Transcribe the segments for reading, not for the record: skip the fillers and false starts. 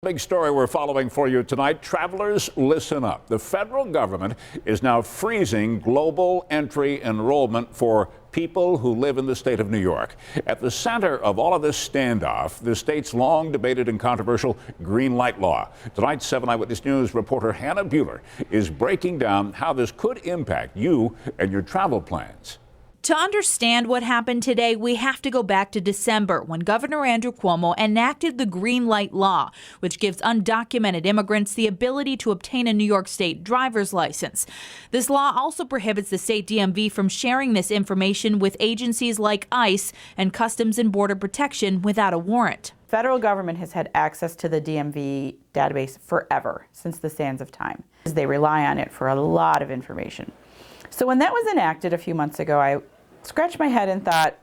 Big story we're following for you tonight. Travelers, listen up. The federal government is now freezing global entry enrollment for people who live in the state of New York. At the center of all of this standoff, the state's long debated and controversial green light law. Tonight's 7 Eyewitness News reporter Hannah Buehler is breaking down how this could impact you and your travel plans. To understand what happened today, we have to go back to December when Governor Andrew Cuomo enacted the Green Light Law, which gives undocumented immigrants the ability to obtain a New York State driver's license. This law also prohibits the state DMV from sharing this information with agencies like ICE and Customs and Border Protection without a warrant. Federal government has had access to the DMV database forever, since the sands of time. They rely on it for a lot of information. So when that was enacted a few months ago, I scratched my head and thought,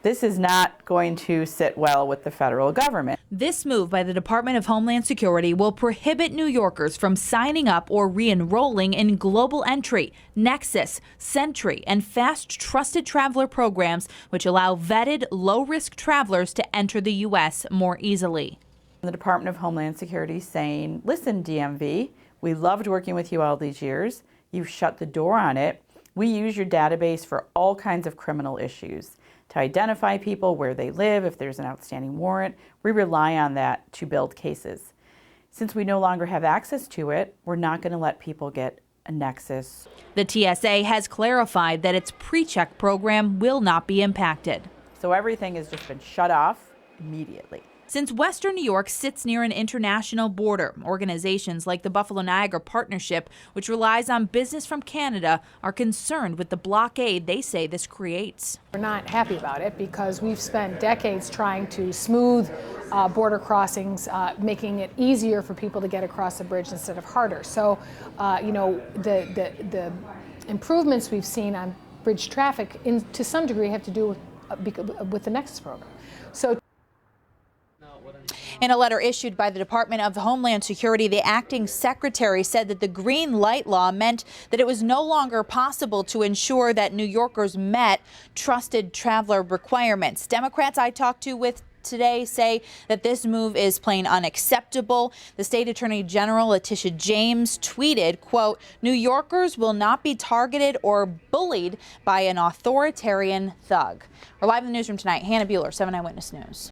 this is not going to sit well with the federal government. This move by the Department of Homeland Security will prohibit New Yorkers from signing up or re-enrolling in Global Entry, Nexus, Sentry, and Fast Trusted Traveler programs, which allow vetted, low-risk travelers to enter the U.S. more easily. The Department of Homeland Security is saying, listen, DMV, we loved working with you all these years. You've shut the door on it. We use your database for all kinds of criminal issues, to identify people, where they live, if there's an outstanding warrant. We rely on that to build cases. Since we no longer have access to it, we're not going to let people get a nexus. The TSA has clarified that its PreCheck program will not be impacted. So everything has just been shut off immediately. Since Western New York sits near an international border, organizations like the Buffalo-Niagara Partnership, which relies on business from Canada, are concerned with the blockade they say this creates. We're not happy about it because we've spent decades trying to smooth border crossings, making it easier for people to get across the bridge instead of harder. So, the improvements we've seen on bridge traffic, to some degree, have to do with the Nexus program. So. In a letter issued by the Department of Homeland Security, the acting secretary said that the green light law meant that it was no longer possible to ensure that New Yorkers met trusted traveler requirements. Democrats I talked to with today say that this move is plain unacceptable. The state attorney general, Letitia James, tweeted, quote, "New Yorkers will not be targeted or bullied by an authoritarian thug." We're live in the newsroom tonight. Hannah Buehler, 7 Eyewitness News.